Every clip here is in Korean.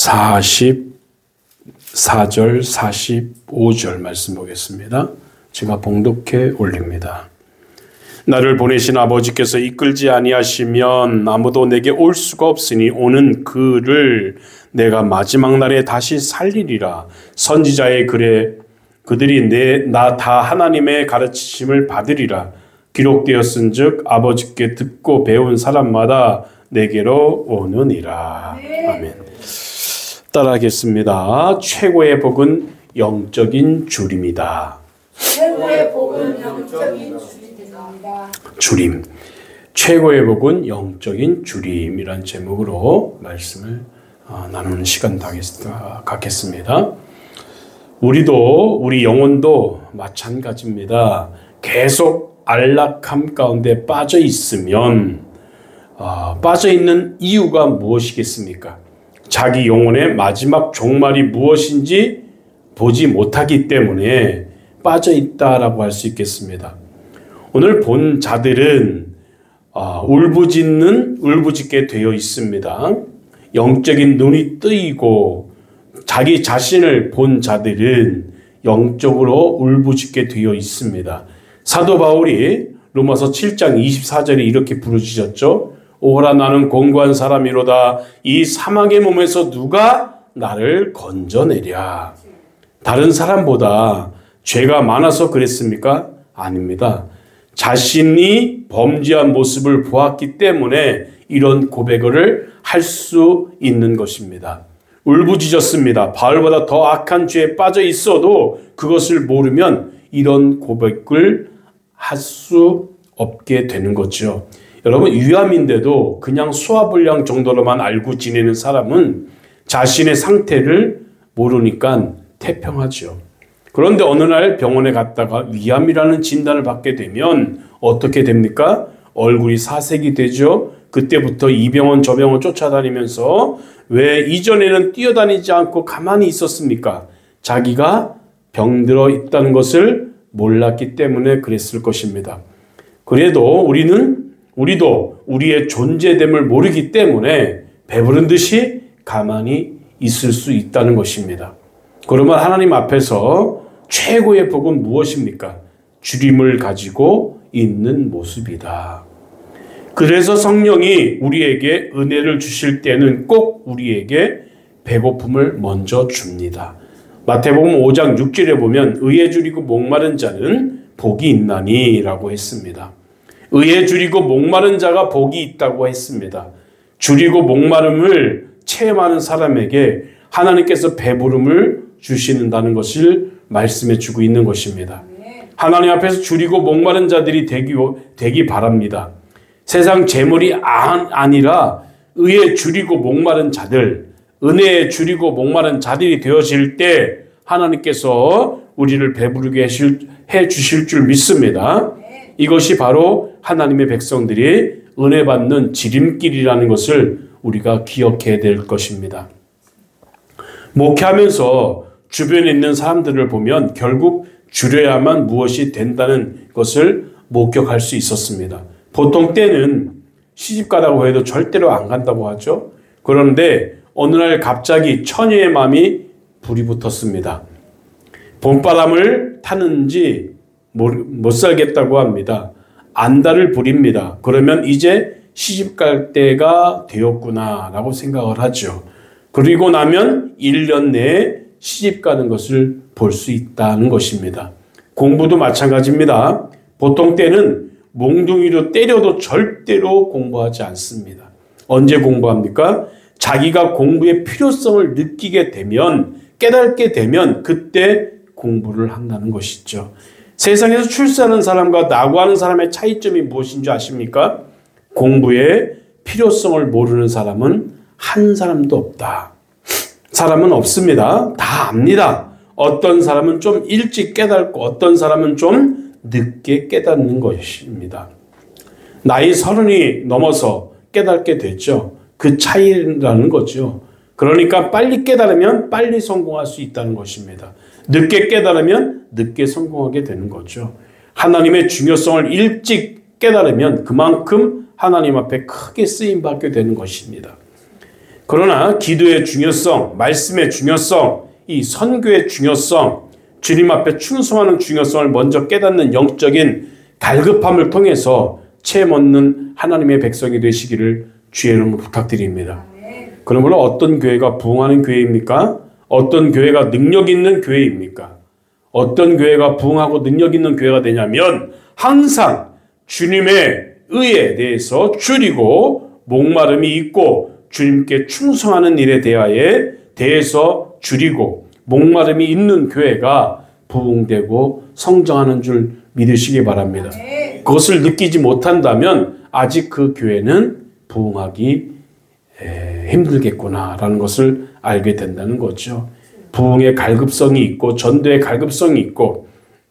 44절, 45절 말씀 보겠습니다. 제가 봉독해 올립니다. 나를 보내신 아버지께서 이끌지 아니하시면 아무도 내게 올 수가 없으니 오는 그를 내가 마지막 날에 다시 살리리라. 선지자의 글에 그들이 나 다 하나님의 가르치심을 받으리라. 기록되었은즉 아버지께 듣고 배운 사람마다 내게로 오느니라. 아멘. 따라하겠습니다. 최고의 복은 영적인 줄임이다. 최고의 복은 영적인 줄임이다. 줄임. 최고의 복은 영적인 줄임이란 제목으로 말씀을 나누는 시간 갖겠습니다. 우리 영혼도 마찬가지입니다. 계속 안락함 가운데 빠져 있으면 빠져 있는 이유가 무엇이겠습니까? 자기 영혼의 마지막 종말이 무엇인지 보지 못하기 때문에 빠져 있다라고 할 수 있겠습니다. 오늘 본 자들은 울부짖게 되어 있습니다. 영적인 눈이 뜨이고 자기 자신을 본 자들은 영적으로 울부짖게 되어 있습니다. 사도 바울이 로마서 7장 24절에 이렇게 부르짖었죠. 오호라 나는 공고한 사람이로다. 이 사망의 몸에서 누가 나를 건져내랴. 다른 사람보다 죄가 많아서 그랬습니까? 아닙니다. 자신이 범죄한 모습을 보았기 때문에 이런 고백을 할 수 있는 것입니다. 울부짖었습니다. 바울보다 더 악한 죄에 빠져 있어도 그것을 모르면 이런 고백을 할 수 없게 되는 거죠. 여러분, 유암인데도 그냥 소화불량 정도로만 알고 지내는 사람은 자신의 상태를 모르니까 태평하죠. 그런데 어느 날 병원에 갔다가 위암이라는 진단을 받게 되면 어떻게 됩니까? 얼굴이 사색이 되죠. 그때부터 이 병원 저 병원 쫓아다니면서 왜 이전에는 뛰어다니지 않고 가만히 있었습니까? 자기가 병들어 있다는 것을 몰랐기 때문에 그랬을 것입니다. 그래도 우리도 우리의 존재됨을 모르기 때문에 배부른 듯이 가만히 있을 수 있다는 것입니다. 그러면 하나님 앞에서 최고의 복은 무엇입니까? 줄임을 가지고 있는 모습이다. 그래서 성령이 우리에게 은혜를 주실 때는 꼭 우리에게 배고픔을 먼저 줍니다. 마태복음 5장 6절에 보면 의에 줄이고 목마른 자는 복이 있나니 라고 했습니다. 의에 줄이고 목마른 자가 복이 있다고 했습니다. 줄이고 목마름을 체험하는 사람에게 하나님께서 배부름을 주시는다는 것을 말씀해 주고 있는 것입니다. 하나님 앞에서 줄이고 목마른 자들이 되기 바랍니다. 세상 재물이 아니라 의에 줄이고 목마른 자들, 은혜에 줄이고 목마른 자들이 되어질 때 하나님께서 우리를 배부르게 해 주실 줄 믿습니다. 이것이 바로 하나님의 백성들이 은혜 받는 지름길이라는 것을 우리가 기억해야 될 것입니다. 목회하면서 주변에 있는 사람들을 보면 결국 줄여야만 무엇이 된다는 것을 목격할 수 있었습니다. 보통 때는 시집가라고 해도 절대로 안 간다고 하죠. 그런데 어느 날 갑자기 처녀의 마음이 불이 붙었습니다. 봄바람을 타는지 못 살겠다고 합니다. 안달을 부립니다. 그러면 이제 시집갈 때가 되었구나 라고 생각을 하죠. 그리고 나면 1년 내에 시집가는 것을 볼 수 있다는 것입니다. 공부도 마찬가지입니다. 보통 때는 몽둥이로 때려도 절대로 공부하지 않습니다. 언제 공부합니까? 자기가 공부의 필요성을 느끼게 되면, 깨닫게 되면 그때 공부를 한다는 것이죠. 세상에서 출세하는 사람과 낙오하는 사람의 차이점이 무엇인 줄 아십니까? 공부의 필요성을 모르는 사람은 한 사람도 없다. 사람은 없습니다. 다 압니다. 어떤 사람은 좀 일찍 깨닫고 어떤 사람은 좀 늦게 깨닫는 것입니다. 나이 30이 넘어서 깨닫게 됐죠. 그 차이라는 거죠. 그러니까 빨리 깨달으면 빨리 성공할 수 있다는 것입니다. 늦게 깨달으면 늦게 성공하게 되는 거죠. 하나님의 중요성을 일찍 깨달으면 그만큼 하나님 앞에 크게 쓰임받게 되는 것입니다. 그러나 기도의 중요성, 말씀의 중요성, 이 선교의 중요성, 주님 앞에 충성하는 중요성을 먼저 깨닫는 영적인 갈급함을 통해서 체험 얻는 하나님의 백성이 되시기를 주의 이름으로 부탁드립니다. 그러므로 어떤 교회가 부흥하는 교회입니까? 어떤 교회가 능력 있는 교회입니까? 어떤 교회가 부흥하고 능력 있는 교회가 되냐면 항상 주님의 의에 대해서 줄이고 목마름이 있고 주님께 충성하는 일에 대해서 줄이고 목마름이 있는 교회가 부흥되고 성장하는 줄 믿으시기 바랍니다. 그것을 느끼지 못한다면 아직 그 교회는 부흥하기 힘들겠구나라는 것을 알게 된다는 거죠. 부흥의 갈급성이 있고 전도의 갈급성이 있고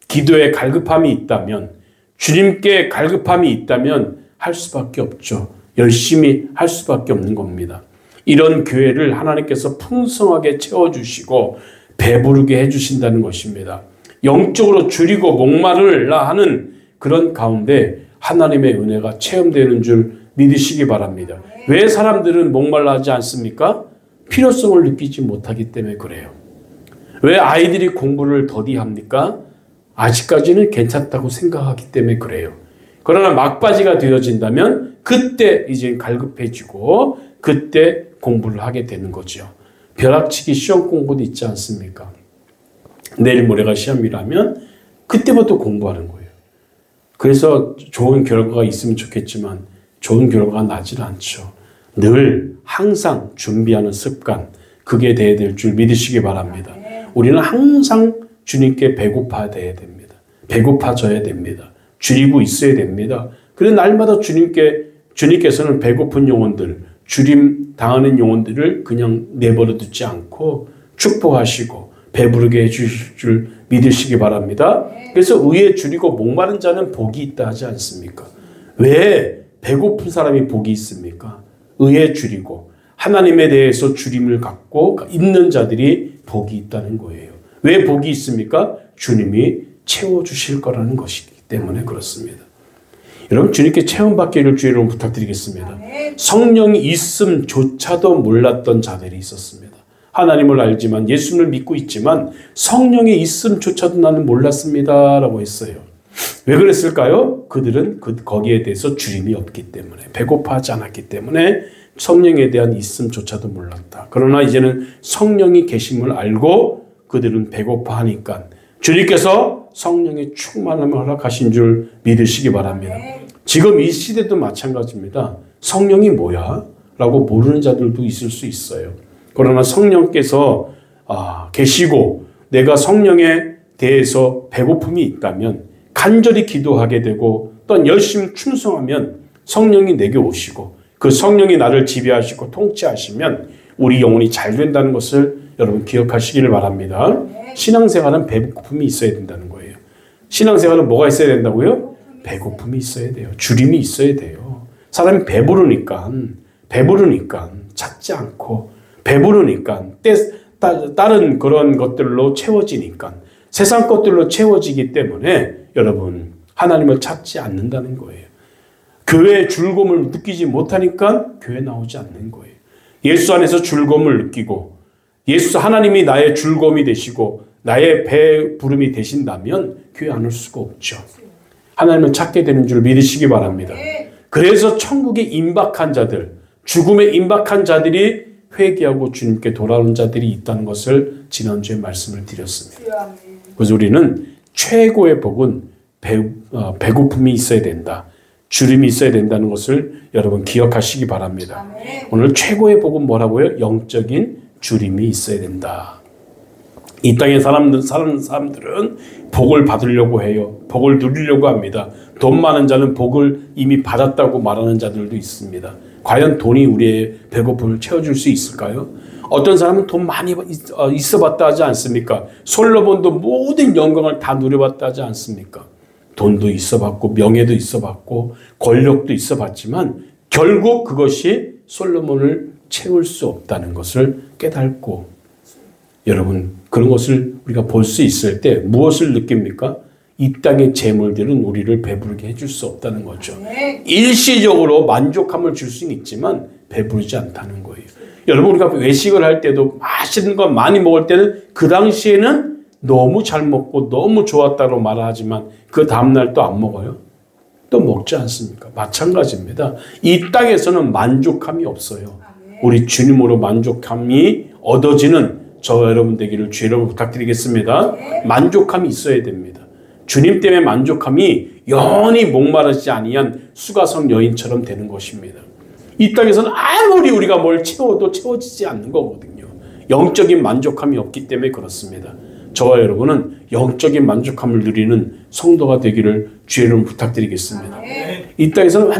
기도의 갈급함이 있다면 주님께 갈급함이 있다면 할 수밖에 없죠. 열심히 할 수밖에 없는 겁니다. 이런 교회를 하나님께서 풍성하게 채워주시고 배부르게 해주신다는 것입니다. 영적으로 줄이고 목마르라 하는 그런 가운데 하나님의 은혜가 체험되는 줄 믿으시기 바랍니다. 왜 사람들은 목말라 하지 않습니까? 필요성을 느끼지 못하기 때문에 그래요. 왜 아이들이 공부를 더디합니까? 아직까지는 괜찮다고 생각하기 때문에 그래요. 그러나 막바지가 되어진다면 그때 이제 갈급해지고 그때 공부를 하게 되는 거죠. 벼락치기 시험 공부도 있지 않습니까? 내일 모레가 시험이라면 그때부터 공부하는 거예요. 그래서 좋은 결과가 있으면 좋겠지만 좋은 결과가 나질 않죠. 늘 항상 준비하는 습관, 그게 돼야 될 줄 믿으시기 바랍니다. 우리는 항상 주님께 배고파야 됩니다. 배고파져야 됩니다. 줄이고 있어야 됩니다. 그래서 날마다 주님께서는 배고픈 영혼들, 줄임 당하는 영혼들을 그냥 내버려 두지 않고 축복하시고 배부르게 해주실 줄 믿으시기 바랍니다. 그래서 의에 줄이고 목마른 자는 복이 있다 하지 않습니까? 왜 배고픈 사람이 복이 있습니까? 의에 줄이고 하나님에 대해서 줄임을 갖고 있는 자들이 복이 있다는 거예요. 왜 복이 있습니까? 주님이 채워주실 거라는 것이기 때문에 그렇습니다. 여러분 주님께 체험받기를 주의 이름으로 부탁드리겠습니다. 성령이 있음조차도 몰랐던 자들이 있었습니다. 하나님을 알지만 예수를 믿고 있지만 성령의 있음조차도 나는 몰랐습니다 라고 했어요. 왜 그랬을까요? 그들은 거기에 대해서 줄임이 없기 때문에 배고파하지 않았기 때문에 성령에 대한 있음조차도 몰랐다. 그러나 이제는 성령이 계심을 알고 그들은 배고파하니까 주님께서 성령의 충만함을 허락하신 줄 믿으시기 바랍니다. 지금 이 시대도 마찬가지입니다. 성령이 뭐야? 라고 모르는 자들도 있을 수 있어요. 그러나 성령께서 계시고 내가 성령에 대해서 배고픔이 있다면 간절히 기도하게 되고 또 열심히 충성하면 성령이 내게 오시고 그 성령이 나를 지배하시고 통치하시면 우리 영혼이 잘 된다는 것을 여러분 기억하시기를 바랍니다. 신앙생활은 배고픔이 있어야 된다는 거예요. 신앙생활은 뭐가 있어야 된다고요? 배고픔이 있어야 돼요. 줄임이 있어야 돼요. 사람이 배부르니까 찾지 않고 배부르니까 다른 그런 것들로 채워지니까 세상 것들로 채워지기 때문에 여러분 하나님을 찾지 않는다는 거예요. 교회의 즐거움을 느끼지 못하니까 교회 나오지 않는 거예요. 예수 안에서 즐거움을 느끼고 하나님이 나의 즐거움이 되시고 나의 배부름이 되신다면 교회 안 올 수가 없죠. 하나님을 찾게 되는 줄 믿으시기 바랍니다. 그래서 천국에 임박한 자들, 죽음에 임박한 자들이 회개하고 주님께 돌아오는 자들이 있다는 것을 지난주에 말씀을 드렸습니다. 그래서 우리는 최고의 복은 배고픔이 있어야 된다. 줄임이 있어야 된다는 것을 여러분 기억하시기 바랍니다. 오늘 최고의 복은 뭐라고요? 영적인 줄임이 있어야 된다. 이 땅에 사는 사람들은 복을 받으려고 해요. 복을 누리려고 합니다. 돈 많은 자는 복을 이미 받았다고 말하는 자들도 있습니다. 과연 돈이 우리의 배고픔을 채워줄 수 있을까요? 어떤 사람은 돈 많이 있어봤다 하지 않습니까? 솔로몬도 모든 영광을 다 누려봤다 하지 않습니까? 돈도 있어봤고 명예도 있어봤고 권력도 있어봤지만 결국 그것이 솔로몬을 채울 수 없다는 것을 깨닫고 여러분 그런 것을 우리가 볼 수 있을 때 무엇을 느낍니까? 이 땅의 재물들은 우리를 배부르게 해줄 수 없다는 거죠. 일시적으로 만족함을 줄 수는 있지만 배부르지 않다는 거예요. 여러분 우리가 외식을 할 때도 맛있는 거 많이 먹을 때는 그 당시에는 너무 잘 먹고 너무 좋았다고 말하지만 그 다음날 또 안 먹어요? 또 먹지 않습니까? 마찬가지입니다. 이 땅에서는 만족함이 없어요. 우리 주님으로 만족함이 얻어지는 저와 여러분 되기를 주의 이름으로 부탁드리겠습니다. 만족함이 있어야 됩니다. 주님 때문에 만족함이 영원히 목마르지 아니한 수가성 여인처럼 되는 것입니다. 이 땅에서는 아무리 우리가 뭘 채워도 채워지지 않는 거거든요. 영적인 만족함이 없기 때문에 그렇습니다. 저와 여러분은 영적인 만족함을 누리는 성도가 되기를 주의 이름으로 부탁드리겠습니다. 이 땅에서는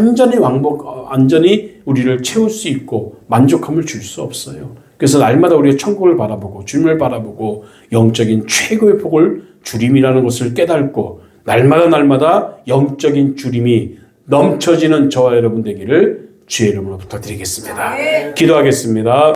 완전히 우리를 채울 수 있고 만족함을 줄 수 없어요. 그래서 날마다 우리가 천국을 바라보고 주님을 바라보고 영적인 최고의 복을 주림이라는 것을 깨닫고 날마다 영적인 주림이 넘쳐지는 저와 여러분 되기를 주의 이름으로 부탁드리겠습니다. 기도하겠습니다.